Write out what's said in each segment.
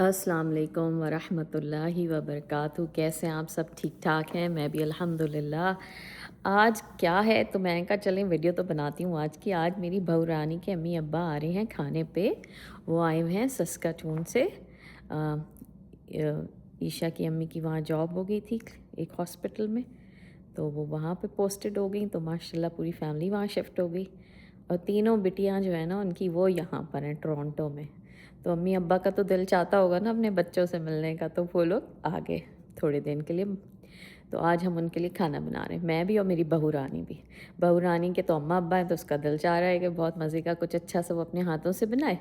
अस्सलाम वालेकुम वरहमतुल्लाहि वबरकातुहू। कैसे हैं आप? सब ठीक ठाक हैं? मैं भी अल्हम्दुलिल्लाह। आज क्या है तो मैं कहा चलें वीडियो तो बनाती हूँ आज की। आज मेरी बहू रानी के अम्मी अब्बा आ रहे हैं खाने पे। वो आए हुए हैं सस्काटून से। ईशा की अम्मी की वहाँ जॉब हो गई थी एक हॉस्पिटल में, तो वो वहाँ पे पोस्टेड हो गई, तो माशाल्लाह पूरी फैमिली वहाँ शिफ्ट हो गई। और तीनों बिटियाँ जो है ना उनकी वो यहाँ पर हैं टोरंटो में। तो अम्मी अब्बा का तो दिल चाहता होगा ना अपने बच्चों से मिलने का, तो वो लोग आ गए थोड़े दिन के लिए। तो आज हम उनके लिए खाना बना रहे हैं, मैं भी और मेरी बहू रानी भी। बहू रानी के तो अम्मा अब्बा हैं, तो उसका दिल चाह रहा है कि बहुत मज़े का कुछ अच्छा सा वो अपने हाथों से बनाए।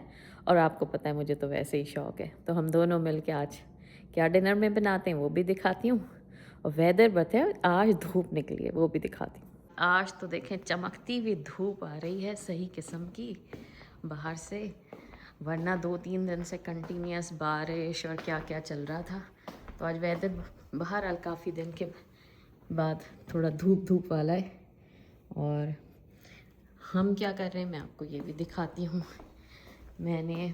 और आपको पता है मुझे तो वैसे ही शौक़ है, तो हम दोनों मिल के आज क्या डिनर में बनाते हैं वो भी दिखाती हूँ। और वेदर बताए आज धूप निकली है वो भी दिखाती हूँ। आज तो देखें चमकती हुई धूप आ रही है सही किस्म की बाहर से, वरना 2-3 दिन से कंटिन्यूस बारिश और क्या क्या चल रहा था। तो आज वेदर बहरहाल काफ़ी दिन के बाद थोड़ा धूप धूप वाला है। और हम क्या कर रहे हैं मैं आपको ये भी दिखाती हूँ। मैंने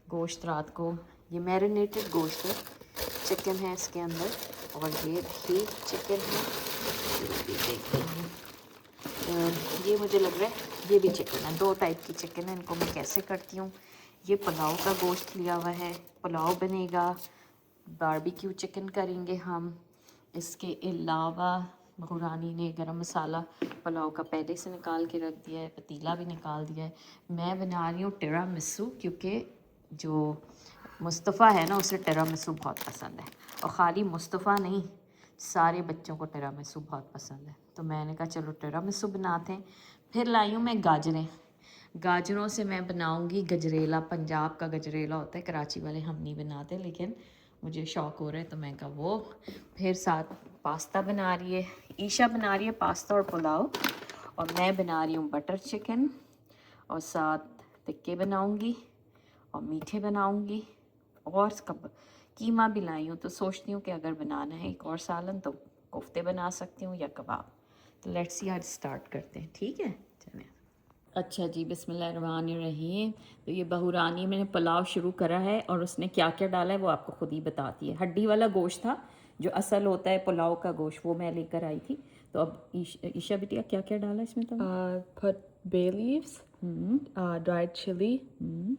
गोश्त रात को, ये मैरिनेटेड गोश्त है, चिकन है इसके अंदर, और ये भी चिकन है, ये देखते हैं। ये मुझे लग रहा है ये भी चिकन है, 2 टाइप की चिकन है। इनको मैं कैसे करती हूँ, ये पुलाव का गोश्त लिया हुआ है, पुलाव बनेगा, बारबेक्यू चिकन करेंगे हम। इसके अलावा बहू रानी ने गरम मसाला पुलाव का पहले से निकाल के रख दिया है, पतीला भी निकाल दिया है। मैं बना रही हूँ टिरामिसू, क्योंकि जो मुस्तफ़ा है ना उसे टिरामिसू बहुत पसंद है। और ख़ाली मुस्तफ़ा नहीं, सारे बच्चों को टिरामिसू बहुत पसंद है। तो मैंने कहा चलो टिरामिसू बनाते हैं। फिर लाई हूँ मैं गाजरें, गाजरों से मैं बनाऊंगी गजरेला। पंजाब का गजरेला होता है, कराची वाले हम नहीं बनाते, लेकिन मुझे शौक़ हो रहा है तो मैं कहा वो। फिर साथ पास्ता बना रही है ईशा, बना रही है पास्ता और पुलाव, और मैं बना रही हूँ बटर चिकन, और साथ टिक्के बनाऊंगी और मीठे बनाऊंगी, और कब कीमा भी लाई हूँ। तो सोचती हूँ कि अगर बनाना है एक और सालन तो कोफ्ते बना सकती हूँ या कबाब। तो लेट्स सी आज स्टार्ट करते हैं, ठीक है चलें। अच्छा जी, बिस्मिल्लाहिर्रहमानिर्रहीम। तो ये बहू रानी मैंने पुलाव शुरू करा है, और उसने क्या क्या डाला है वो आपको खुद ही बताती है। हड्डी वाला गोश्त था जो असल होता है पुलाव का गोश्त, वो मैं लेकर आई थी। तो अब ईशा बिटिया क्या क्या डाला इसमें तुम? Put bay leaves, dried chili,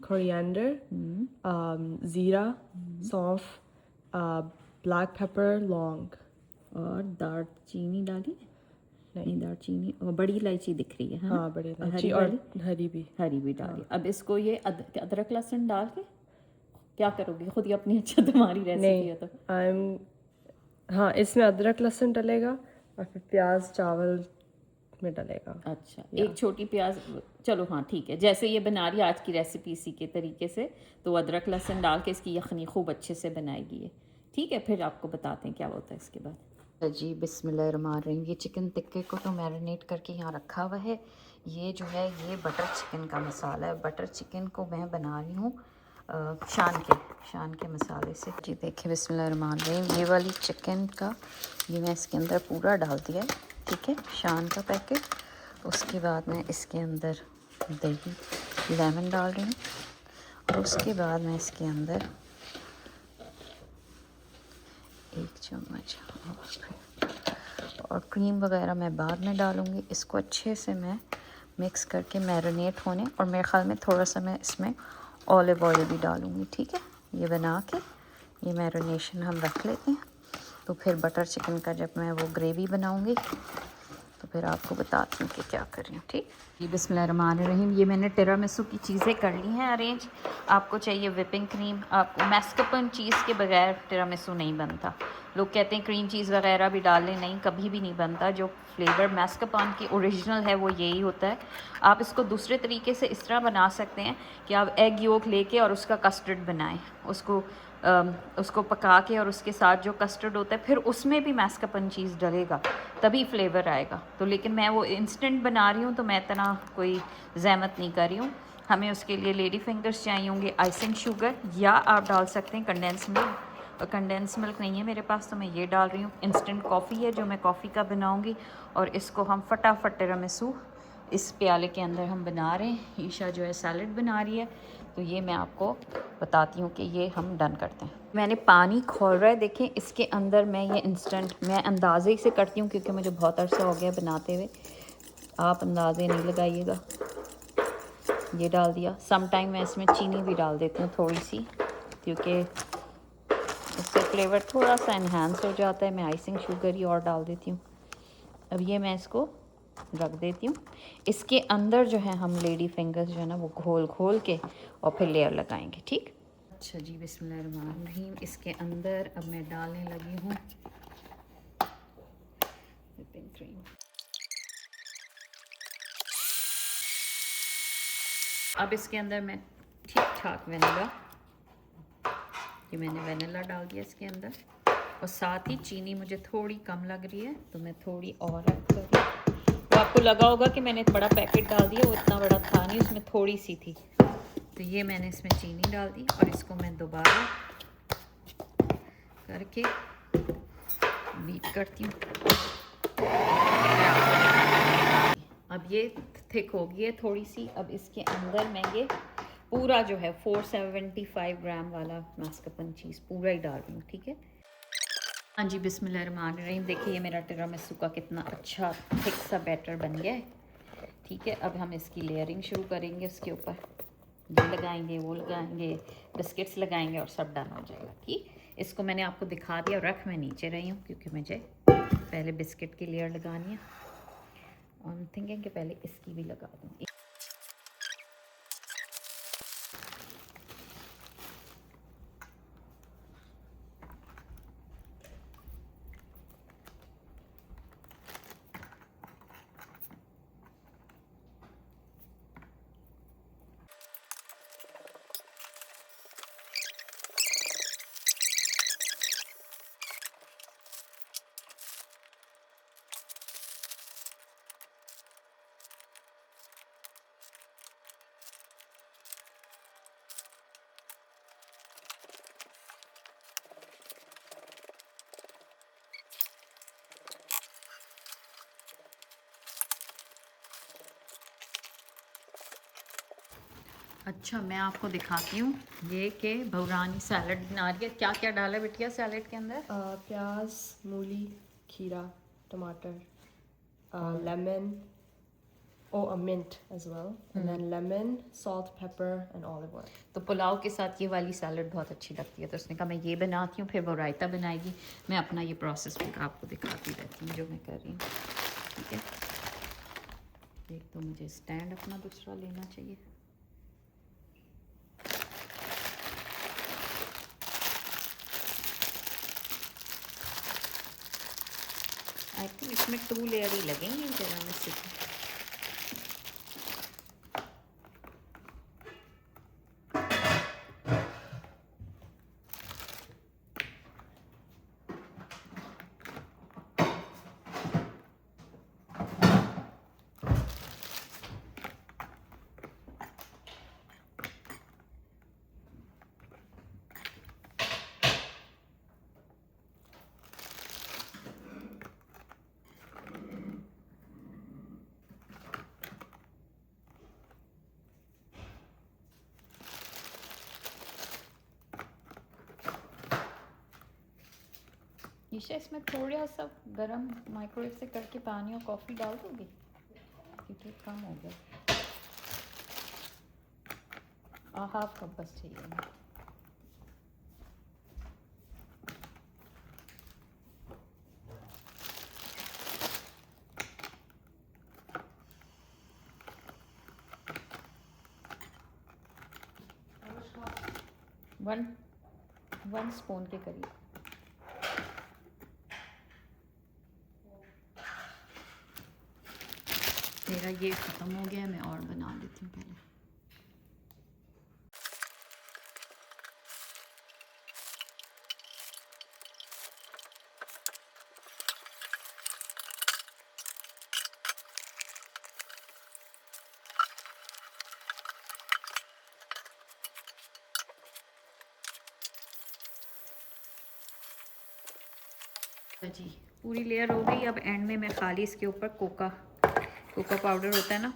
coriander, zira, saunf, black pepper, long. और दालचीनी डाली? नहीं, दालचीनी और बड़ी इलायची दिख रही है, है ना? हाँ बड़ी और इलायची और हरी भी। हरी भी डाली। अब इसको ये अदरक लहसुन डाल के क्या करोगी? खुद ही अपनी अच्छा तुम्हारी रेसिपी है तो। हाँ इसमें अदरक लहसुन डलेगा, और फिर प्याज चावल में डलेगा। अच्छा, एक छोटी प्याज, चलो हाँ ठीक है। जैसे ये बना रही है आज की रेसिपी इसी के तरीके से, तो अदरक लहसुन डाल के इसकी यखनी खूब अच्छे से बनाएगी ये, ठीक है। फिर आपको बताते हैं क्या होता है इसके बाद। जी बिस्मिल्लाहिर्रहमानिर्रहीम। ये चिकन टिक्के को तो मैरिनेट करके यहाँ रखा हुआ है। ये जो है ये बटर चिकन का मसाला है। बटर चिकन को मैं बना रही हूँ शान के मसाले से। जी देखिए बिस्मिल्लाहिर्रहमानिर्रहीम, ये वाली चिकन का ये मैं इसके अंदर पूरा डाल दिया है, ठीक है, शान का पैकेट। उसके बाद मैं इसके अंदर दही लेमन डाल रही हूँ, और उसके बाद मैं इसके अंदर 1 चम्मच और क्रीम वगैरह मैं बाद में डालूँगी। इसको अच्छे से मैं मिक्स करके मैरिनेट होने, और मेरे ख़्याल में थोड़ा सा मैं इसमें ऑलिव ऑयल भी डालूँगी, ठीक है। ये बना के ये मैरिनेशन हम रख लेते हैं। तो फिर बटर चिकन का जब मैं वो ग्रेवी बनाऊँगी तो फिर आपको बताती हूँ कि क्या कर रही हूँ, ठीक। जी बिस्मिल्लाहिर्रहमानिर्रहीम। ये मैंने टिरामिसू की चीज़ें कर ली हैं अरेंज। आपको चाहिए विपिंग क्रीम, आपको मैस्कपन चीज़ के बगैर टिरामिसू नहीं बनता। लोग कहते हैं क्रीम चीज़ वगैरह भी डाल लें, नहीं, कभी भी नहीं बनता। जो फ्लेवर मैस्कपन की ओरिजिनल है वो यही होता है। आप इसको दूसरे तरीके से इस तरह बना सकते हैं कि आप एग योक लेके और उसका कस्टर्ड बनाएं, उसको पका के, और उसके साथ जो कस्टर्ड होता है फिर उसमें भी मैस्कपन चीज़ डलेगा, तभी फ्लेवर आएगा। तो लेकिन मैं वो इंस्टेंट बना रही हूँ तो मैं इतना कोई ज़हमत नहीं कर रही हूँ। हमें उसके लिए लेडी फिंगर्स चाहिए होंगे, आइसिंग शुगर, या आप डाल सकते हैं कंडेंस मिल्क। कंडेंस मिल्क नहीं है मेरे पास तो मैं ये डाल रही हूँ। इंस्टेंट कॉफ़ी है जो मैं कॉफ़ी का बनाऊँगी, और इसको हम फटाफट टिरामिसू इस प्याले के अंदर हम बना रहे हैं, ईशा जो है सैलड बना रही है, तो ये मैं आपको बताती हूँ कि ये हम डन करते हैं। मैंने पानी खोल रहा है, देखें इसके अंदर मैं ये इंस्टेंट मैं अंदाजे से करती हूँ क्योंकि मुझे बहुत अरसा हो गया बनाते हुए, आप अंदाजे नहीं लगाइएगा। ये डाल दिया, सम टाइम मैं इसमें चीनी भी डाल देती हूँ थोड़ी सी, क्योंकि उससे फ्लेवर थोड़ा सा इन्हांस हो जाता है। मैं आइसिंग शुगर ही और डाल देती हूँ। अब ये मैं इसको रख देती हूँ। इसके अंदर जो है हम लेडी फिंगर्स जो है ना वो घोल घोल के और फिर लेयर लगाएंगे, ठीक। अच्छा जी, बिस्मिल्लाहिर्रहमानिर्रहीम। इसके अंदर अब मैं डालने लगी हूँ व्हिपिंग क्रीम। अब इसके अंदर मैं ठीक ठाक वेनिला, ये मैंने वेनिला डाल दिया इसके अंदर, और साथ ही चीनी मुझे थोड़ी कम लग रही है तो मैं थोड़ी और ऐड कर रही हूँ। तो आपको लगा होगा कि मैंने बड़ा पैकेट डाल दिया, वो इतना बड़ा था नहीं, उसमें थोड़ी सी थी। तो ये मैंने इसमें चीनी डाल दी और इसको मैं दोबारा करके बीट करती हूँ। अब ये थिक हो गई है थोड़ी सी। अब इसके अंदर मैं ये पूरा जो है 475 ग्राम वाला मास्कपन चीज़ पूरा ही डाल रही हूँ, ठीक है। हाँ जी, बिस्मिल्लाहिर्रहमानिर्रहीम। देखिए ये मेरा टिरामिसू का कितना अच्छा थिक सा बैटर बन गया है, ठीक है। अब हम इसकी लेयरिंग शुरू करेंगे, उसके ऊपर ये लगाएंगे, वो लगाएंगे, बिस्किट्स लगाएंगे और सब डन हो जाएगा, ठीक। इसको मैंने आपको दिखा दिया, रख मैं नीचे रही हूँ क्योंकि मुझे पहले बिस्किट की लेयर लगानी है और आई एम थिंकिंग कि पहले इसकी भी लगा दूँ। अच्छा, मैं आपको दिखाती हूँ ये कि भौरानी सैलड बना रही है। क्या क्या डाला बिटिया सैलड के अंदर? प्याज, मूली, खीरा, टमाटर, lemon, a mint as well, and then lemon, salt, pepper and olive oil. तो पुलाव के साथ ये वाली सैलड बहुत अच्छी लगती है, तो उसने कहा मैं ये बनाती हूँ, फिर वो रायता बनाएगी। मैं अपना ये प्रोसेस भी आपको दिखाती रहती हूँ जो मैं कर रही हूँ, ठीक है। एक तो मुझे स्टैंड अपना दूसरा लेना चाहिए। आई थिंक इसमें 2 लेयर ही लगेंगे जरा में से। ईशा, इसमें थोड़ा सा गरम माइक्रोवेव से करके पानी और कॉफ़ी डाल दोगे क्योंकि कम हो गया। हाफ कप बस चाहिए। वन स्पून के करीब। मेरा ये ख़त्म हो गया, मैं और बना लेती हूँ पहले। जी पूरी लेयर हो गई। अब एंड में मैं खाली इसके ऊपर कोका कोको पाउडर होता है ना,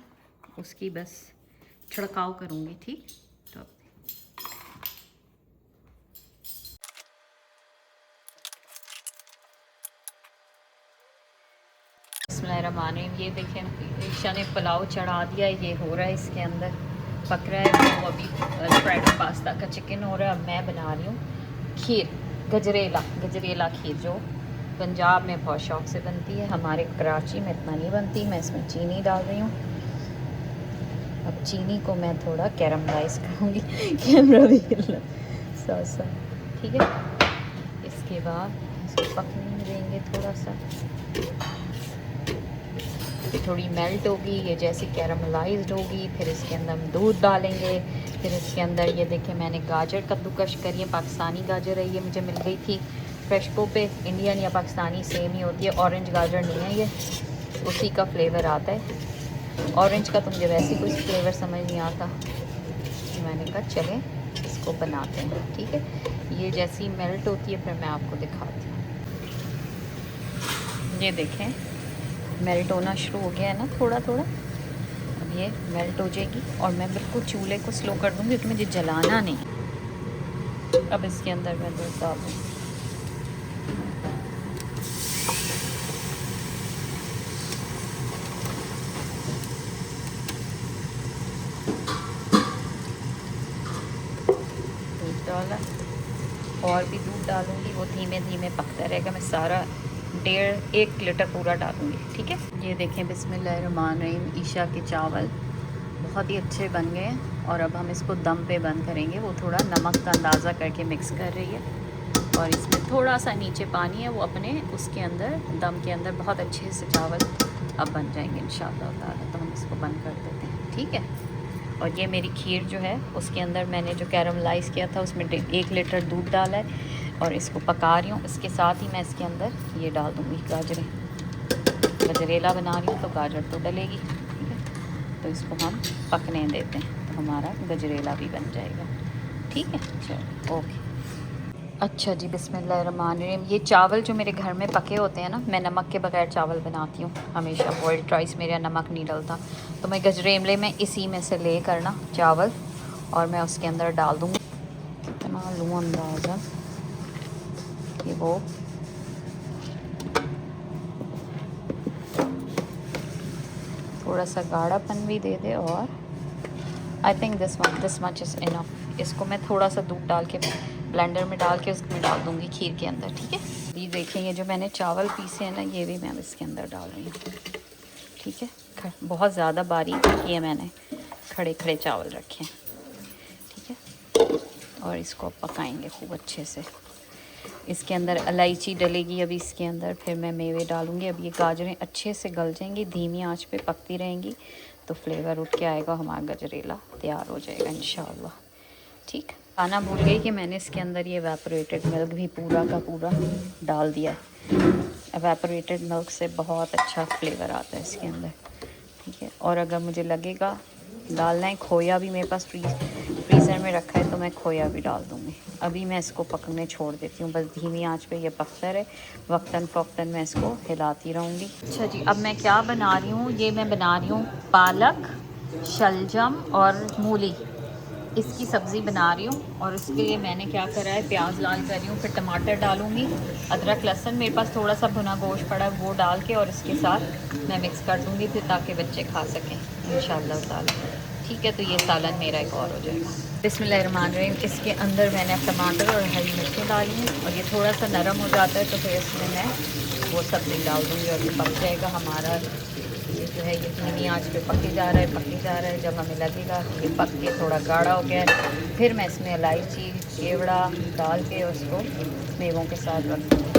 उसकी बस छिड़काव करूँगी। ठीक, तो बिस्मिल्लाहिर्रहमानिर्रहीम। ये देखें, ईशा ने पुलाव चढ़ा दिया, ये हो रहा है, इसके अंदर पक रहा है। वो अभी फ्राइड पास्ता का चिकन हो रहा है। अब मैं बना रही हूँ खीर, गजरेला खीर, जो पंजाब में बहुत शौक से बनती है, हमारे कराची में इतना नहीं बनती। मैं इसमें चीनी डाल रही हूँ। अब चीनी को मैं थोड़ा कैरमलाइज करूँगी। कैमरा भी साथ साथ, ठीक है। इसके बाद इसको पकने देंगे थोड़ा सा, थोड़ी मेल्ट होगी ये, जैसे कैरमलाइज्ड होगी। फिर इसके अंदर हम दूध डालेंगे। फिर इसके अंदर ये देखें, मैंने गाजर कद्दूकश करी है, पाकिस्तानी गाजर है ये, मुझे मिल गई थी फ्रेशको पे। इंडियन या पाकिस्तानी सेम ही होती है, ऑरेंज गाजर नहीं है ये, उसी का फ्लेवर आता है। ऑरेंज का तो मुझे वैसे कोई फ्लेवर समझ नहीं आता, तो मैंने कहा चले इसको बनाते हैं। ठीक है, ये जैसी मेल्ट होती है फिर मैं आपको दिखाती हूँ। ये देखें, मेल्ट होना शुरू हो गया है ना थोड़ा थोड़ा। अब ये मेल्ट हो जाएगी और मैं बिल्कुल चूल्हे को स्लो कर दूँगी क्योंकि मुझे जलाना नहीं है। अब इसके अंदर मैं दूध डाल दूँ। दूध डाला और भी दूध डालूँगी, वो धीमे धीमे पकता रहेगा। मैं सारा 1.5 लीटर पूरा डालूँगी। ठीक है, ये देखें, बिस्मिल्लाहिर्रहमानिर्रहीम, ईशा के चावल बहुत ही अच्छे बन गए हैं। और अब हम इसको दम पे बंद करेंगे। वो थोड़ा नमक का अंदाज़ा करके मिक्स कर रही है और इसमें थोड़ा सा नीचे पानी है, वो अपने उसके अंदर दम के अंदर बहुत अच्छे से चावल अब बन जाएंगे इंशाअल्लाह ताला। तो हम इसको बंद कर देते हैं। ठीक है, और ये मेरी खीर जो है उसके अंदर मैंने जो कैरमलाइज़ किया था उसमें 1 लीटर दूध डाला है और इसको पका रही हूँ। इसके साथ ही मैं इसके अंदर ये डाल दूँगी गाजरें। गजरेला बना रही हूँ तो गाजर तो डलेगी। ठीक है, तो इसको हम पकने देते हैं, तो हमारा गजरेला भी बन जाएगा। ठीक है, चलो ओके। अच्छा जी, बिस्मिल्लाहिर्रहमानिर्रहीम। ये चावल जो मेरे घर में पके होते हैं ना, मैं नमक के बगैर चावल बनाती हूँ हमेशा। बॉइल्ड राइस मेरे यहाँ नमक नहीं डलता, तो मैं गजरेले में इसी में से ले करना चावल और मैं उसके अंदर डाल दूँगी। कितना लूँ अंदाज़ा कि वो थोड़ा सा गाढ़ापन भी दे दे। और I think this much is enough. इसको मैं थोड़ा सा दूध डाल के ब्लेंडर में डाल के उसमें डाल दूँगी खीर के अंदर। ठीक है, ये देखें, ये जो मैंने चावल पीसे हैं ना, ये भी मैं इसके अंदर डाल रही हूँ। ठीक है, बहुत ज़्यादा बारीक किए मैंने, खड़े खड़े चावल रखे हैं। ठीक है, और इसको पकाएंगे खूब अच्छे से। इसके अंदर इलायची डलेगी अभी इसके अंदर, फिर मैं मेवे डालूँगी। अब ये गाजरें अच्छे से गल जाएंगी, धीमी आंच पे पकती रहेंगी तो फ्लेवर उठ के आएगा, हमारा गजरेला तैयार हो जाएगा इंशाअल्लाह। ठीक, खाना भूल गई कि मैंने इसके अंदर ये एवेपोरेटेड मिल्क भी पूरा का पूरा डाल दिया है। एवेपोरेटेड मिल्क से बहुत अच्छा फ्लेवर आता है इसके अंदर। ठीक है, और अगर मुझे लगेगा डालना है खोया भी, मेरे पास फ्रीज़र में रखा है, तो मैं खोया भी डाल दूँगी। अभी मैं इसको पकने छोड़ देती हूँ, बस धीमी आंच पे ये पकता रहे, वक्तन फ़वक्तन मैं इसको हिलाती रहूँगी। अच्छा जी, अब मैं क्या बना रही हूँ, ये मैं बना रही हूँ पालक, शलजम और मूली, इसकी सब्ज़ी बना रही हूँ। और इसके लिए मैंने क्या करा है, प्याज लाल कर रही हूँ, फिर टमाटर डालूँगी, अदरक लहसुन, मेरे पास थोड़ा सा भुना गोश्त पड़ा है वो डाल के, और इसके साथ मैं मिक्स कर दूँगी फिर, ताकि बच्चे खा सकें इंशाअल्लाह ताला। ठीक है, तो ये सालन मेरा एक और हो जाएगा। बिस्मिल्लाहिर्रहमानिर्रहीम। इसके अंदर मैंने टमाटर और हरी मिर्चें डाली हैं और ये थोड़ा सा नरम हो जाता है तो फिर इसमें मैं वो सब्ज़ी डाल दूँगी और ये पक जाएगा हमारा। ये जो है ये धीमी आंच पे पकी जा रहा है। जब हमें लगेगा कि ये पक के थोड़ा गाढ़ा हो गया है, फिर मैं इसमें इलायची, केवड़ा डाल के उसको मेवों के साथ रख दूँगी।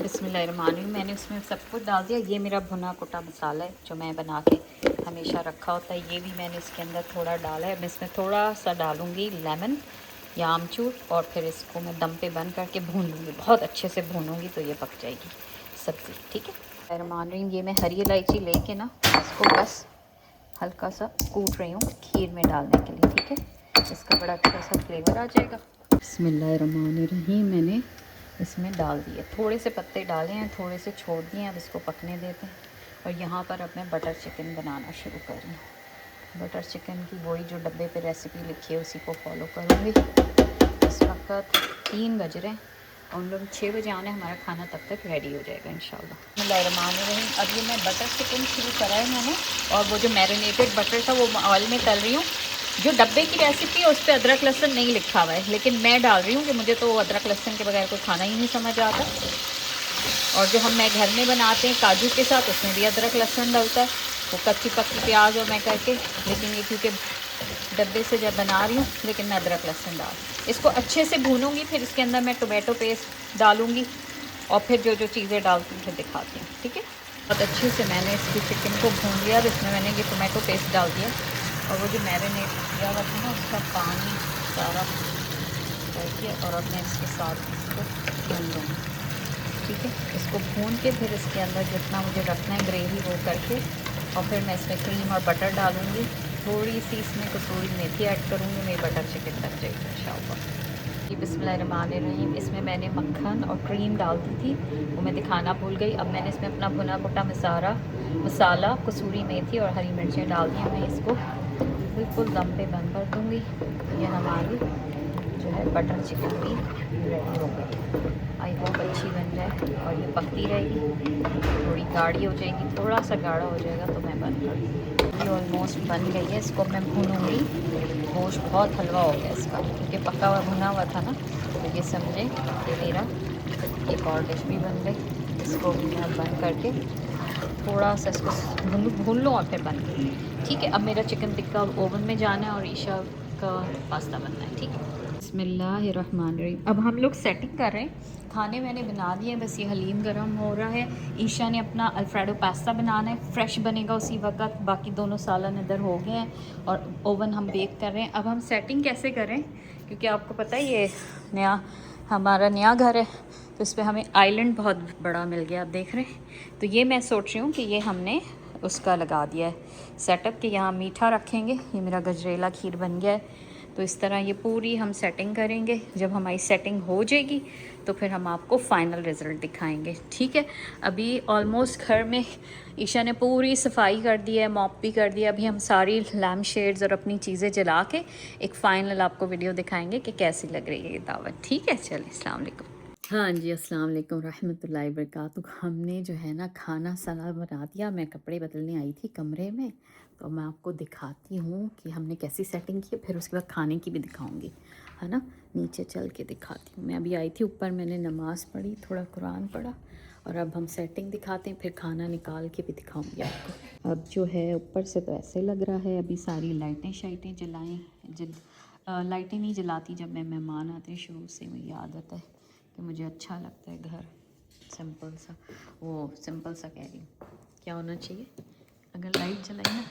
बिस्मिल्लाहिर्रहमानिर्रहीम। मैंने उसमें सब कुछ डाल दिया। ये मेरा भुना कुटा मसाला है जो मैं बना के हमेशा रखा होता है, ये भी मैंने इसके अंदर थोड़ा डाला है। मैं इसमें थोड़ा सा डालूँगी लेमन या आमचूर और फिर इसको मैं दम पे बंद करके भून लूँगी, बहुत अच्छे से भूनूँगी तो ये पक जाएगी सब्ज़ी। ठीक है, बिस्मिल्लाहिर्रहमानिर्रहीम। ये मैं हरी इलायची लेके ना इसको बस हल्का सा कूट रही हूँ खीर में डालने के लिए। ठीक है, इसका बड़ा अच्छा सा फ्लेवर आ जाएगा। बिस्मिल्लाहिर्रहमानिर्रहीम। मैंने इसमें डाल दिए, थोड़े से पत्ते डाले हैं, थोड़े से छोड़ दिए हैं, अब इसको पकने देते हैं। और यहाँ पर अब मैं बटर चिकन बनाना शुरू कर रही हूँ। बटर चिकन की वही जो डब्बे पे रेसिपी लिखी है उसी को फॉलो करूँगी। इस वक्त 3 बज रहे हैं और उन लोग 6 बजे आने, हमारा खाना तब तक रेडी हो जाएगा इंशाल्लाह। बिस्मिल्लाहिर्रहमानिर्रहीम। अब ये मैं बटर चिकन शुरू करा है मैंने, और वो जो मैरिनेटेड बटर था वो ऑयल में तल रही हूँ। जो डब्बे की रेसिपी है उस पर अदरक लहसुन नहीं लिखा हुआ है, लेकिन मैं डाल रही हूँ कि मुझे तो अदरक लहसुन के बगैर कोई खाना ही नहीं समझ आता। और जो मैं घर में बनाते हैं काजू के साथ, उसमें भी अदरक लहसुन डलता है, वो कच्ची पक्की प्याज और मैं करके। लेकिन ये क्योंकि डब्बे से जब बना रही हूँ, लेकिन मैं अदरक लहसुन डाल इसको अच्छे से भूनूंगी। फिर इसके अंदर मैं टोमेटो पेस्ट डालूँगी और फिर जो जो चीज़ें डालती हूँ फिर दिखाती हूँ, ठीक है। बहुत अच्छे से मैंने इसकी चिकन को भून लिया। अब इसमें मैंने ये टोमेटो पेस्ट डाल दिया और वो जो मैरिनेट किया हुआ था ना उसका पानी सारा करके, और अब मैं इसके साथ इसको भून लूँगी, ठीक है। इसको भून के फिर इसके अंदर जितना मुझे रखना है ग्रेवी वो करके, और फिर मैं इसमें क्रीम और बटर डालूँगी। थोड़ी सी इसमें कसूरी मेथी ऐड करूँगी, मेरी बटर चिकन बन जाएगी इंशाल्लाह। बिस्मिल्लाहिर्रहमानिर्रहीम। इसमें मैंने मक्खन और क्रीम डाल दी थी, वो मैं दिखाना भूल गई। अब मैंने इसमें अपना भुना कुटा मसाला, कसूरी मेथी और हरी मिर्चें डाल दी। मैं इसको बिल्कुल दम पे बंद कर दूँगी। ये हमारी जो है बटर चिकन भी रेडी हो गई। आई होप अच्छी बन जाए और ये पकती रहेगी, थोड़ी गाढ़ी हो जाएगी। थोड़ा सा गाढ़ा हो जाएगा तो मैं बंद कर दूँगी। ये ऑलमोस्ट बन गई है, इसको मैं भूनूँगी। गोश्त बहुत हलवा हो गया इसका, क्योंकि पका हुआ भुना हुआ था ना, तो ये समझे कि मेरा एक और डिश भी बन गई। इसको भी मैं बंद करके थोड़ा सा इसको भून लूँ और फिर बंद करूँ, ठीक है। अब मेरा चिकन टिक्का ओवन में जाना है और ईशा का पास्ता बनना है, ठीक है। बिस्मिल्लाहिर्रहमानिर्रहीम। अब हम लोग सेटिंग कर रहे हैं। खाने मैंने बना दिए, बस ये हलीम गरम हो रहा है। ईशा ने अपना अल्फ्रेडो पास्ता बनाना है, फ्रेश बनेगा उसी वक्त। बाकी दोनों सालन इधर हो गए हैं और ओवन हम बेक कर रहे हैं। अब हम सेटिंग कैसे करें, क्योंकि आपको पता है ये हमारा नया घर है, तो इस पर हमें आइलैंड बहुत बड़ा मिल गया, आप देख रहे हैं। तो ये मैं सोच रही हूँ कि ये हमने उसका लगा दिया है सेटअप, कि यहाँ मीठा रखेंगे। ये मेरा गजरेला खीर बन गया है। तो इस तरह ये पूरी हम सेटिंग करेंगे। जब हमारी सेटिंग हो जाएगी तो फिर हम आपको फ़ाइनल रिज़ल्ट दिखाएंगे, ठीक है। अभी ऑलमोस्ट घर में ईशा ने पूरी सफाई कर दी है, मॉप भी कर दिया। अभी हम सारी लैम्प शेड्स और अपनी चीज़ें जला के एक फ़ाइनल आपको वीडियो दिखाएंगे कि कैसी लग रही है ये दावत, ठीक है। चलिए, अस्सलाम वालेकुम। हाँ जी, अस्सलाम वालेकुम रहमतुल्लाहि वबरकातुहू। हमने जो है ना खाना सारा बना दिया। मैं कपड़े बदलने आई थी कमरे में, तो मैं आपको दिखाती हूँ कि हमने कैसी सेटिंग की, फिर उसके बाद खाने की भी दिखाऊंगी, है ना। नीचे चल के दिखाती हूँ। मैं अभी आई थी ऊपर, मैंने नमाज़ पढ़ी, थोड़ा कुरान पढ़ा, और अब हम सेटिंग दिखाते हैं, फिर खाना निकाल के भी दिखाऊंगी आपको। अब जो है ऊपर से तो ऐसे लग रहा है। अभी सारी लाइटें शाइटें जलाएँ। लाइटें नहीं जलाती जब मैं मेहमान आते हैं, शुरू से मेरी आदत है कि मुझे अच्छा लगता है घर सिंपल सा। सिंपल सा कह रही हूँ, क्या होना चाहिए, अगर लाइट जलाई ना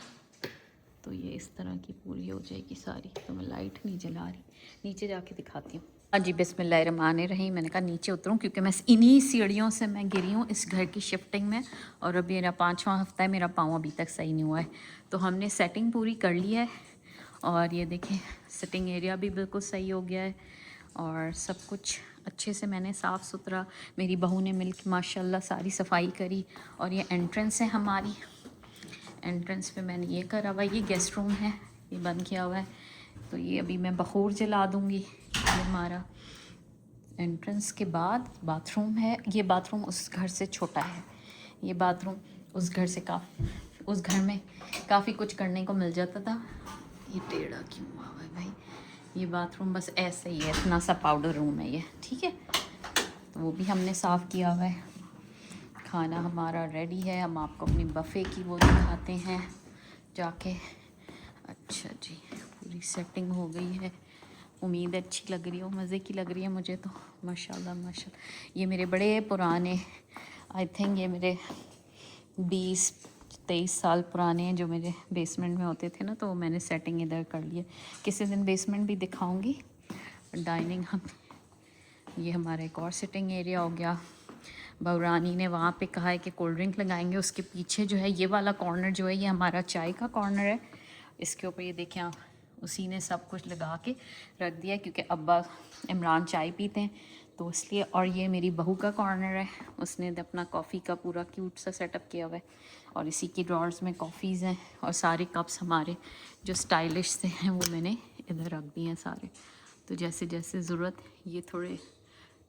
तो ये इस तरह की पूरी हो जाएगी सारी। तो मैं लाइट नहीं जला रही, नीचे जाके दिखाती हूँ। हाँ जी, बिस्मिल्लाहिर्रहमानिर्रहीम। मैंने कहा नीचे उतरूँ, क्योंकि मैं इन्हीं सीढ़ियों से मैं गिरी हूँ इस घर की शिफ्टिंग में, और अभी मेरा 5वां हफ्ता है, मेरा पाँव अभी तक सही नहीं हुआ है। तो हमने सेटिंग पूरी कर ली है, और ये देखें सिटिंग एरिया भी बिल्कुल सही हो गया है, और सब कुछ अच्छे से मैंने साफ़ सुथरा, मेरी बहू ने मिलकर माशाल्लाह सारी सफाई करी। और ये एंट्रेंस है हमारी, एंट्रेंस पे मैंने ये करा हुआ है। ये गेस्ट रूम है, ये बंद किया हुआ है, तो ये अभी मैं बखूर जला दूँगी। ये हमारा एंट्रेंस के बाद बाथरूम है। ये बाथरूम उस घर से छोटा है, ये बाथरूम उस घर से उस घर में काफ़ी कुछ करने को मिल जाता था। ये टेढ़ा क्यों हुआ है भाई। ये बाथरूम बस ऐसे ही है, इतना सा पाउडर रूम है ये, ठीक है। तो वो भी हमने साफ़ किया हुआ है। खाना हमारा रेडी है, हम आपको अपनी बफ़े की वो दिखाते हैं जाके। अच्छा जी, पूरी सेटिंग हो गई है। उम्मीद अच्छी लग रही हो, मज़े की लग रही है मुझे तो, माशाल्लाह माशाल्लाह। ये मेरे बड़े पुराने, आई थिंक ये मेरे 20-23 साल पुराने हैं, जो मेरे बेसमेंट में होते थे ना, तो मैंने सेटिंग इधर कर ली है। किसी दिन बेसमेंट भी दिखाऊंगी। डाइनिंग हम, ये हमारा एक और सिटिंग एरिया हो गया। बहुरानी ने वहाँ पे कहा है कि कोल्ड ड्रिंक लगाएंगे। उसके पीछे जो है ये वाला कॉर्नर जो है, ये हमारा चाय का कॉर्नर है। इसके ऊपर ये देखें आप, उसी ने सब कुछ लगा के रख दिया, क्योंकि अब्बा इमरान चाय पीते हैं, तो इसलिए। और ये मेरी बहू का कॉर्नर है, उसने अपना कॉफ़ी का पूरा क्यूट सा सेटअप किया हुआ है और इसी की ड्रॉर्स में कॉफ़ीज़ हैं और सारे कप्स हमारे जो स्टाइलिश से हैं वो मैंने इधर रख दिए हैं सारे। तो जैसे जैसे ज़रूरत, ये थोड़े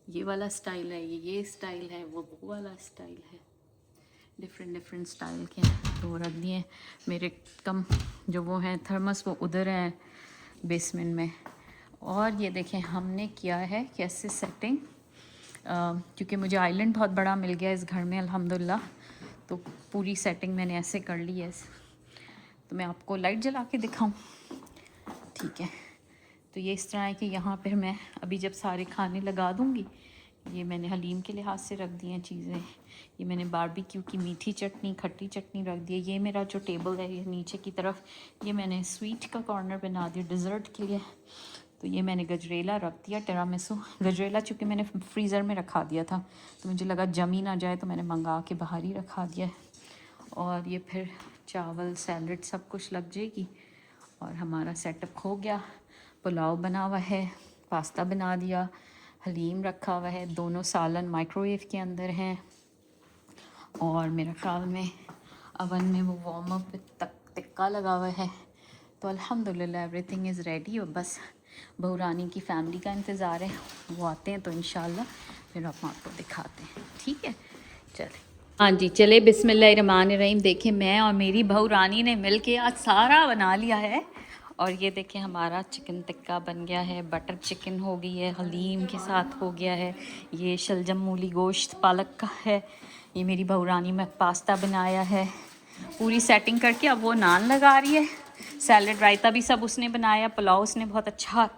ये वाला स्टाइल है, ये स्टाइल है, वो वाला स्टाइल है, डिफरेंट स्टाइल के हैं तो वो रख दिए। मेरे कम जो वो हैं थर्मस वो उधर हैं बेसमेंट में। और ये देखें हमने किया है कैसे सेटिंग, क्योंकि मुझे आइलैंड बहुत बड़ा मिल गया इस घर में अल्हम्दुलिल्लाह, तो पूरी सेटिंग मैंने ऐसे कर ली है। तो मैं आपको लाइट जला के दिखाऊं, ठीक है। तो ये इस तरह है कि यहाँ पर मैं अभी जब सारे खाने लगा दूँगी, ये मैंने हलीम के लिहाज से रख दी हैं चीज़ें। ये मैंने बारबेक्यू की मीठी चटनी, खट्टी चटनी रख दी है। ये मेरा जो टेबल है ये नीचे की तरफ, ये मैंने स्वीट का कॉर्नर बना दिया डिज़र्ट के लिए। तो ये मैंने गजरेला रख दिया, टिरामिसू गजरेला, चूँकि मैंने फ्रीज़र में रखा दिया था तो मुझे लगा जम ही ना जाए तो मैंने मंगा के बाहर ही रखा दिया है। और ये फिर चावल सैलड सब कुछ लग जाएगी और हमारा सेटअप हो गया। पुलाव बना हुआ है, पास्ता बना दिया, हलीम रखा हुआ है, दोनों सालन माइक्रोवेव के अंदर हैं और मेरा ख्याल में अवन में वो वार्म अप तक टिक्का लगा हुआ है। तो अल्हम्दुलिल्लाह एवरीथिंग इज़ रेडी। और बस बहू रानी की फ़ैमिली का इंतज़ार है, वो आते हैं तो इंशाल्लाह फिर हम आपको दिखाते हैं, ठीक है। चले हाँ जी, चले बिस्मिल्लाहिर्रहमानिर्रहीम। देखें मैं और मेरी बहू रानी ने मिल के आज सारा बना लिया है। और ये देखें हमारा चिकन टिक्का बन गया है, बटर चिकन हो गई है, हलीम के साथ हो गया है, ये शलजम मूली गोश्त पालक का है, ये मेरी बहू रानी में पास्ता बनाया है पूरी सेटिंग करके। अब वो नान लगा रही है, सैलड रायता भी सब उसने बनाया, पुलाव उसने बहुत अच्छा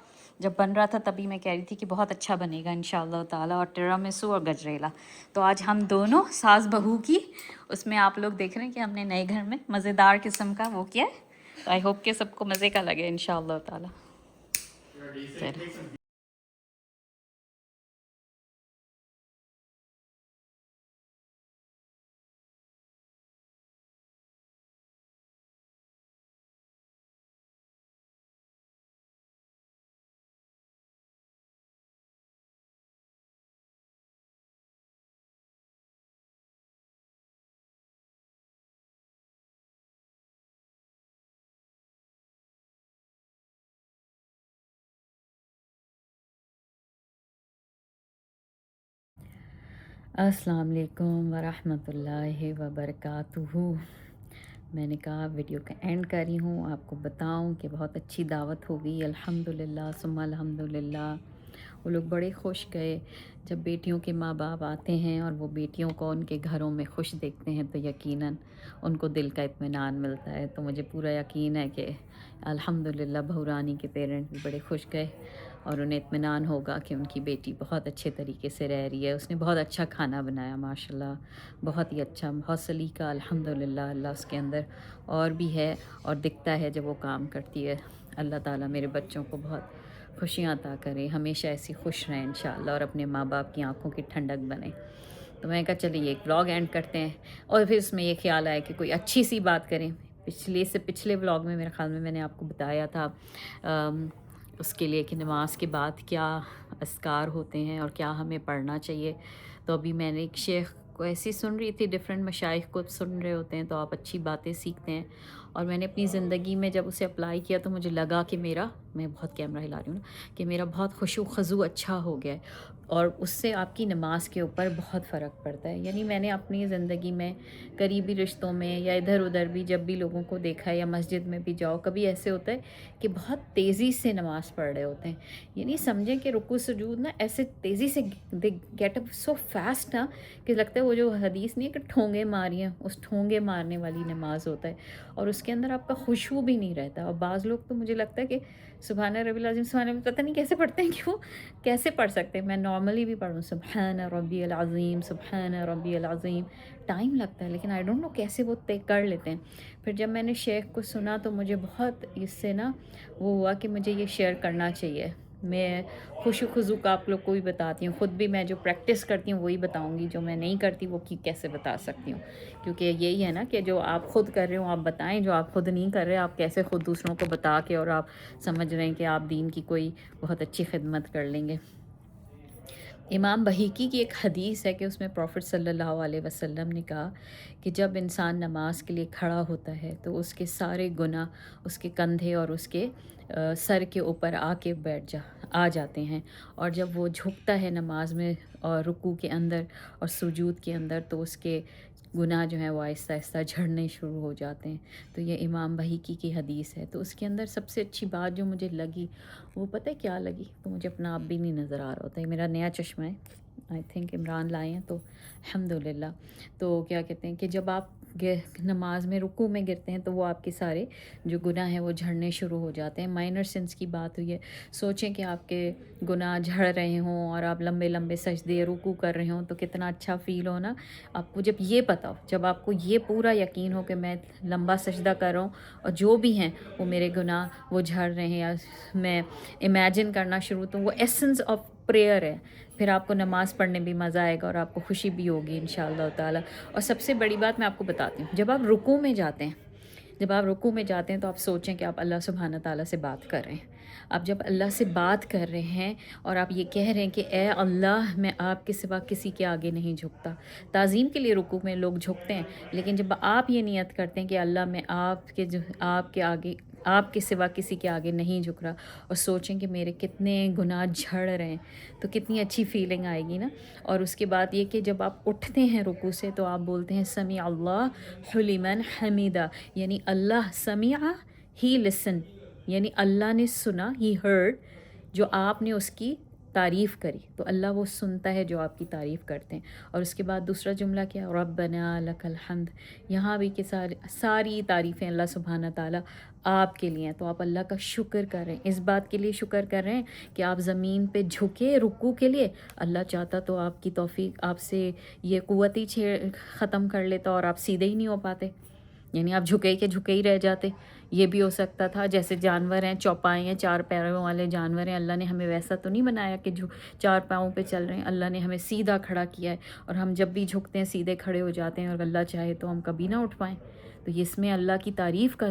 जब बन रहा था तभी मैं कह रही थी कि बहुत अच्छा बनेगा इंशाअल्लाह ताला, और टिरामिसू और गजरेला। तो आज हम दोनों सास बहू की उसमें आप लोग देख रहे हैं कि हमने नए घर में मज़ेदार किस्म का वो किया है। तो आई होप कि सबको मज़े का लगे इंशाअल्लाह ताला। अस्सलाम वालेकुम वरहमतुल्लाहि वबरकातुहू। मैंने कहा वीडियो का एंड कर रही हूँ, आपको बताऊँ कि बहुत अच्छी दावत हो गई अल्हम्दुलिल्लाह सुम्मा अल्हम्दुलिल्लाह। वो लोग बड़े खुश गए जब बेटियों के माँ बाप आते हैं और वो बेटियों को उनके घरों में खुश देखते हैं तो यकीनन उनको दिल का इत्मीनान मिलता है। तो मुझे पूरा यकीन है कि अल्हम्दुलिल्लाह बहू रानी के पेरेंट्स भी बड़े खुश गए और उन्हें इत्मीनान होगा कि उनकी बेटी बहुत अच्छे तरीके से रह रही है। उसने बहुत अच्छा खाना बनाया माशाल्लाह, बहुत ही अच्छा, बहुत सलीका अल्हम्दुलिल्लाह। अल्लाह उसके अंदर और भी है और दिखता है जब वो काम करती है। अल्लाह ताला मेरे बच्चों को बहुत खुशियाँ अता करे, हमेशा ऐसी खुश रहें इंशाअल्लाह और अपने माँ बाप की आंखों की ठंडक बने। तो मैं कहा चलिए एक व्लॉग एंड करते हैं और फिर उसमें ये ख्याल आया कि कोई अच्छी सी बात करें। पिछले व्लॉग में मेरे ख्याल में मैंने आपको बताया था उसके लिए कि नमाज के बाद क्या अस्कार होते हैं और क्या हमें पढ़ना चाहिए। तो अभी मैंने एक शेख को ऐसी सुन रही थी, डिफरेंट मशाइख को सुन रहे होते हैं तो आप अच्छी बातें सीखते हैं। और मैंने अपनी ज़िंदगी में जब उसे अप्लाई किया तो मुझे लगा कि मैं बहुत कैमरा हिला रही हूँ ना, कि मेरा बहुत खुशू खजू अच्छा हो गया है और उससे आपकी नमाज के ऊपर बहुत फ़र्क पड़ता है। यानी मैंने अपनी ज़िंदगी में करीबी रिश्तों में या इधर उधर भी जब भी लोगों को देखा है या मस्जिद में भी जाओ, कभी ऐसे होता है कि बहुत तेज़ी से नमाज़ पढ़ रहे होते हैं। यानी समझें कि रुकू सुजूद ना ऐसे तेज़ी से they get up so fast ना कि लगता है वो जो हदीस नहीं है कि ठोंगे मारियाँ, उस ठोंगे मारने वाली नमाज होता है और उसके अंदर आपका खुशबू भी नहीं रहता। और बाज़ लोग तो मुझे लगता है कि सुबहान रब्बिल अज़ीम सुबहान, पता नहीं कैसे पढ़ते हैं कि वो कैसे पढ़ सकते हैं। मैं नॉर्मली भी पढ़ूँ सुबहान रब्बियल अज़ीम सुबहान रब्बियल अज़ीम, टाइम लगता है लेकिन आई डोंट नो कैसे वो तय कर लेते हैं। फिर जब मैंने शेख को सुना तो मुझे बहुत इससे ना वो हुआ कि मुझे ये शेयर करना चाहिए। मैं खुशू खुजू का आप लोग को भी बताती हूँ, ख़ुद भी मैं जो प्रैक्टिस करती हूँ वही बताऊँगी, जो मैं नहीं करती वो कैसे बता सकती हूँ। क्योंकि यही है ना कि जो आप ख़ुद कर रहे हो आप बताएं, जो आप ख़ुद नहीं कर रहे आप कैसे ख़ुद दूसरों को बता के और आप समझ रहे हैं कि आप दीन की कोई बहुत अच्छी खिदमत कर लेंगे। इमाम बहीकी की एक हदीस है कि उसमें प्रॉफिट सल्लल्लाहु अलैहि वसल्लम ने कहा कि जब इंसान नमाज के लिए खड़ा होता है तो उसके सारे गुनाह उसके कंधे और उसके सर के ऊपर आके आ जाते हैं, और जब वो झुकता है नमाज में और रुकू के अंदर और सुजूद के अंदर तो उसके गुनाह जो हैं वो आहिस्ता आहिस्ता झड़ने शुरू हो जाते हैं। तो ये इमाम बहीकी की हदीस है। तो उसके अंदर सबसे अच्छी बात जो मुझे लगी वो पता है क्या लगी, तो मुझे अपना आप भी नहीं नज़र आ रहा होता है, मेरा नया चश्मा है, आई थिंक इमरान लाए हैं तो अल्हम्दुलिल्लाह। तो क्या कहते हैं कि जब आप नमाज में रुकू में गिरते हैं तो वो आपके सारे जो गुनाह हैं वो झड़ने शुरू हो जाते हैं। माइनर सिंस की बात हुई है, सोचें कि आपके गुनाह झड़ रहे हों और आप लंबे लंबे सजदे रुकू कर रहे हों तो कितना अच्छा फ़ील हो ना आपको। जब ये पता हो, जब आपको ये पूरा यकीन हो कि मैं लंबा सजदा कर रहा हूँ और जो भी हैं वो मेरे गुनाह वो झड़ रहे हैं, या मैं इमेजिन करना शुरू, तो वो एसेंस ऑफ प्रेयर है। फिर आपको नमाज़ पढ़ने भी मज़ा आएगा और आपको खुशी भी होगी इंशाअल्लाह ताला। और सबसे बड़ी बात मैं आपको बताती हूँ, जब आप रुकू में जाते हैं, जब आप रुकू में जाते हैं तो आप सोचें कि आप अल्लाह सुब्हाना ताला से बात कर रहे हैं। आप जब अल्लाह से बात कर रहे हैं और आप ये कह रहे हैं कि ए अल्लाह, मैं आपके सिवा किसी के आगे नहीं झुकता। ताज़ीम के लिए रुकू में लोग झुकते हैं, लेकिन जब आप ये नियत करते हैं कि अल्लाह मैं आपके आगे, आपके सिवा किसी के आगे नहीं झुक रहा, और सोचें कि मेरे कितने गुनाह झड़ रहे हैं, तो कितनी अच्छी फीलिंग आएगी ना। और उसके बाद ये कि जब आप उठते हैं रुकू से तो आप बोलते हैं समी अल्लाह लिमन हमीदा, यानी अल्लाह समिया ही लिसन, यानी अल्लाह ने सुना, ही हर्ड, जो आपने उसकी तारीफ़ करी, तो अल्लाह वो सुनता है जो आपकी तारीफ़ करते हैं। और उसके बाद दूसरा जुमला क्या, रब्बना लकल हम्द, यहाँ भी कि सारी तारीफ़ें अल्लाह सुब्हाना ताला आपके लिए हैं। तो आप अल्लाह का शुक्र कर रहे हैं, इस बात के लिए शुक्र कर रहे हैं कि आप ज़मीन पे झुके रुकू के लिए। अल्लाह चाहता तो आपकी तौफीक, आपसे ये क़ुव्वत ही ख़त्म कर लेता और आप सीधे ही नहीं हो पाते, यानी आप झुके के झुके ही रह जाते। ये भी हो सकता था, जैसे जानवर हैं, चौपाए हैं, 4 पैरों वाले जानवर हैं, अल्लाह ने हमें वैसा तो नहीं बनाया कि जो 4 पाँवों पे चल रहे हैं। अल्लाह ने हमें सीधा खड़ा किया है और हम जब भी झुकते हैं सीधे खड़े हो जाते हैं, और अल्लाह चाहे तो हम कभी ना उठ पाएँ। तो इसमें अल्लाह की तारीफ़ का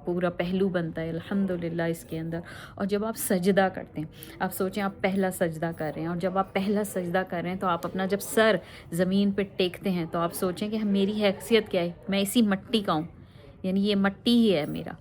पूरा पहलू बनता है अल्हम्दुलिल्लाह इसके अंदर। और जब आप सजदा करते हैं, आप सोचें आप पहला सजदा कर रहे हैं, और जब आप पहला सजदा कर रहे हैं तो आप अपना जब सर ज़मीन पे टेकते हैं तो आप सोचें कि मेरी हैसियत क्या है, मैं इसी मट्टी का हूँ, यानी ये मट्टी ही है मेरा।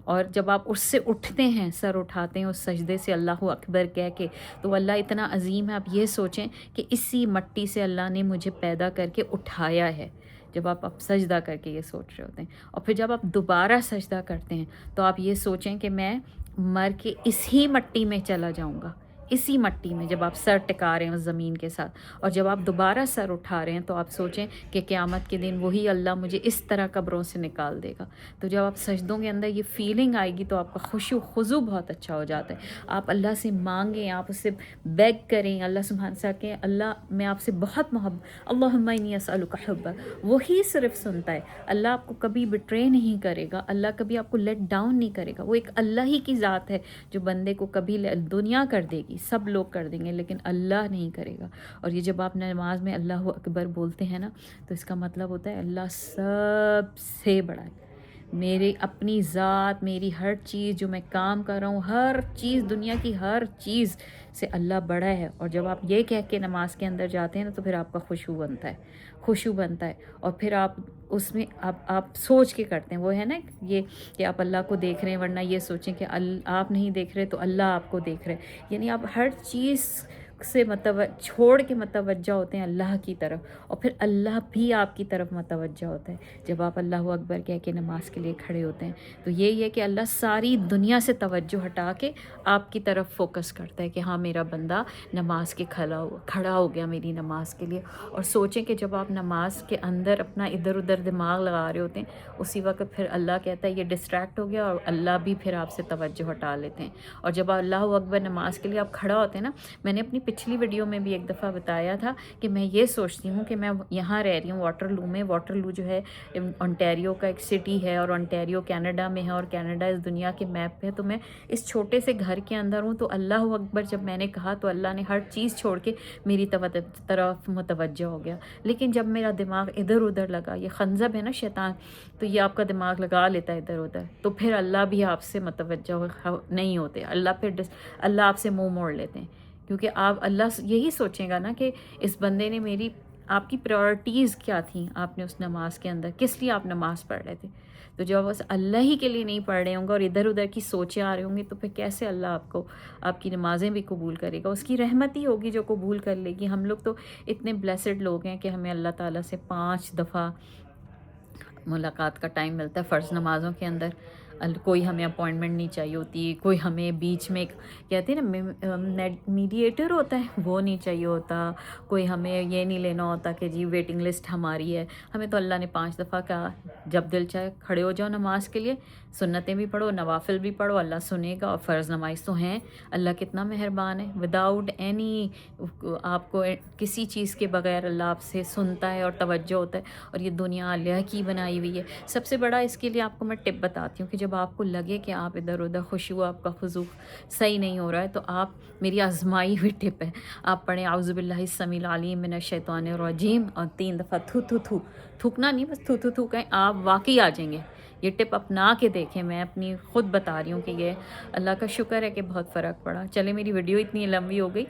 और जब आप उससे उठते हैं, सर उठाते हैं उस सजदे से अल्लाहु अकबर कह के, तो अल्लाह इतना अजीम है। आप ये सोचें कि इसी मट्टी से अल्लाह ने मुझे पैदा करके उठाया है, जब आप सजदा करके ये सोच रहे होते हैं। और फिर जब आप दोबारा सजदा करते हैं तो आप ये सोचें कि मैं मर के इसी मट्टी में चला जाऊंगा, इसी मट्टी में, जब आप सर टिका रहे हैं उस ज़मीन के साथ। और जब आप दोबारा सर उठा रहे हैं तो आप सोचें कि क़यामत के दिन वही अल्लाह मुझे इस तरह कब्रों से निकाल देगा। तो जब आप सजदों के अंदर ये फीलिंग आएगी तो आपका खुशू खुजू बहुत अच्छा हो जाता है। आप अल्लाह से मांगें, आप उससे बेग करें, अल्लाह सुब्हान सा के अल्लाह मैं आपसे बहुत मोहब्बत, अल्लाहुम्मा इन्नी अस्अलुका हुब्बक, वही सिर्फ सुनता है। अल्लाह आपको कभी बिट्रे नहीं करेगा, अल्लाह कभी आपको लेट डाउन नहीं करेगा। वो एक अल्लाह ही की ज़ात है जो बंदे को कभी, दुनिया कर देगी, सब लोग कर देंगे लेकिन अल्लाह नहीं करेगा। और ये जब आप नमाज में अल्लाह अकबर बोलते हैं ना, तो इसका मतलब होता है अल्लाह सबसे बड़ा है, मेरे अपनी ज़ात, मेरी हर चीज़ जो मैं काम कर रहा हूँ, हर चीज़, दुनिया की हर चीज़ से अल्लाह बड़ा है। और जब आप ये कह के नमाज के अंदर जाते हैं ना तो फिर आपका खुशू बनता है, खुशू बनता है। और फिर आप उसमें आप सोच के करते हैं, वो है ना ये कि आप अल्लाह को देख रहे हैं, वरना ये सोचें कि आप नहीं देख रहे तो अल्लाह आपको देख रहे हैं। यानी आप हर चीज़ से छोड़ के मतवज्जा होते हैं अल्लाह की तरफ, और फिर अल्लाह भी आपकी तरफ मतवज्जा होता है जब आप अल्लाहु अकबर कह के नमाज के लिए खड़े होते हैं। तो यही है कि अल्लाह सारी दुनिया से तवज्जो हटा के आपकी तरफ फोकस करता है कि हाँ मेरा बंदा नमाज के खड़ा हो गया मेरी नमाज के लिए। और सोचें कि जब आप नमाज के अंदर अपना इधर उधर दिमाग लगा रहे होते हैं, उसी वक्त फिर अल्लाह कहता है ये डिस्ट्रैक्ट हो गया, और अल्लाह भी फिर आपसे तवज्जो हटा लेते हैं। और जब अल्लाहु अकबर नमाज के लिए आप खड़ा होते हैं ना, मैंने अपनी पिछली वीडियो में भी एक दफ़ा बताया था कि मैं ये सोचती हूँ कि मैं यहाँ रह रही हूँ वाटरलू में। वाटरलू जो है ओंटारियो का एक सिटी है, और ओंटारियो कनाडा में है, और कनाडा इस दुनिया के मैप पे है। तो मैं इस छोटे से घर के अंदर हूँ। तो अल्लाह अकबर जब मैंने कहा तो अल्लाह ने हर चीज़ छोड़ के मेरी तरफ मुतवज्जो हो गया। लेकिन जब मेरा दिमाग इधर उधर लगा, ये खंजब है ना शैतान, तो ये आपका दिमाग लगा लेता है इधर उधर, तो फिर अल्लाह भी आपसे मुतवज्जो नहीं होते, अल्लाह आपसे मुँह मोड़ लेते हैं क्योंकि आप अल्लाह यही सोचेगा ना कि इस बंदे ने मेरी, आपकी प्रायोरिटीज़ क्या थी, आपने उस नमाज के अंदर किस लिए आप नमाज पढ़ रहे थे। तो जब बस अल्लाह ही के लिए नहीं पढ़ रहे होंगे और इधर उधर की सोचें आ रही होंगी, तो फिर कैसे अल्लाह आपको आपकी नमाज़ें भी कबूल करेगा। उसकी रहमत ही होगी जो कबूल कर लेगी। हम लोग तो इतने ब्लेसड लोग हैं कि हमें अल्लाह ताला से 5 दफ़ा मुलाकात का टाइम मिलता है फ़र्ज़ नमाज़ों के अंदर। कोई हमें अपॉइंटमेंट नहीं चाहिए होती, कोई हमें बीच में कहते हैं ना मीडिएटर होता है, वो नहीं चाहिए होता, कोई हमें ये नहीं लेना होता कि जी वेटिंग लिस्ट हमारी है। हमें तो अल्लाह ने 5 दफ़ा कहा, जब दिल चाहे खड़े हो जाओ नमाज के लिए, सुन्नतें भी पढ़ो, नवाफिल भी पढ़ो, अल्लाह सुनेगा। और फ़र्ज़ नमाज तो हैं, अल्लाह कितना मेहरबान है, विदाउट एनी आपको किसी चीज़ के बगैर अल्लाह आपसे सुनता है और तवज्जो होता है। और ये दुनिया अल्लाह की बनाई हुई है। सबसे बड़ा इसके लिए आपको मैं टिप बताती हूँ कि जब आपको लगे कि आप इधर उधर खुशू, आपका खुजू सही नहीं हो रहा है, तो आप, मेरी आजमाई हुई टिप है, आप पढ़ें औज़ुबिल्लाहिस समील अलीम मिनश शैतानिर रजीम और 3 दफ़ा थू थू थू, थूकना नहीं, बस थू थू थू कहें, आप वाकई आ जाएंगे। ये टिप अपना के देखें, मैं अपनी ख़ुद बता रही हूँ कि ये अल्लाह का शुक्र है कि बहुत फ़र्क पड़ा। चले, मेरी वीडियो इतनी लंबी हो गई,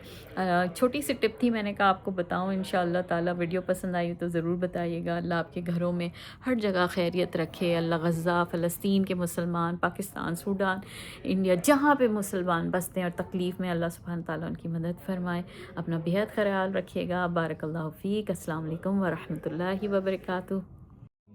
छोटी सी टिप थी, मैंने कहा आपको बताऊँ। इंशाअल्लाह ताला वीडियो पसंद आई तो ज़रूर बताइएगा। अल्लाह आपके घरों में हर जगह खैरियत रखे। अल्लाह गज़ा, फ़लस्तीन के मुसलमान, पाकिस्तान, सूडान, इंडिया, जहाँ पे मुसलमान बसते हैं और तकलीफ़ में, अल्लाह सुब्हान ताला उनकी मदद फरमाए। अपना बेहद ख्याल रखिएगा। बारकल्लाहु फ़ीक। अस्सलाम वालेकुम व रहमतुल्लाहि व बरकातुहू।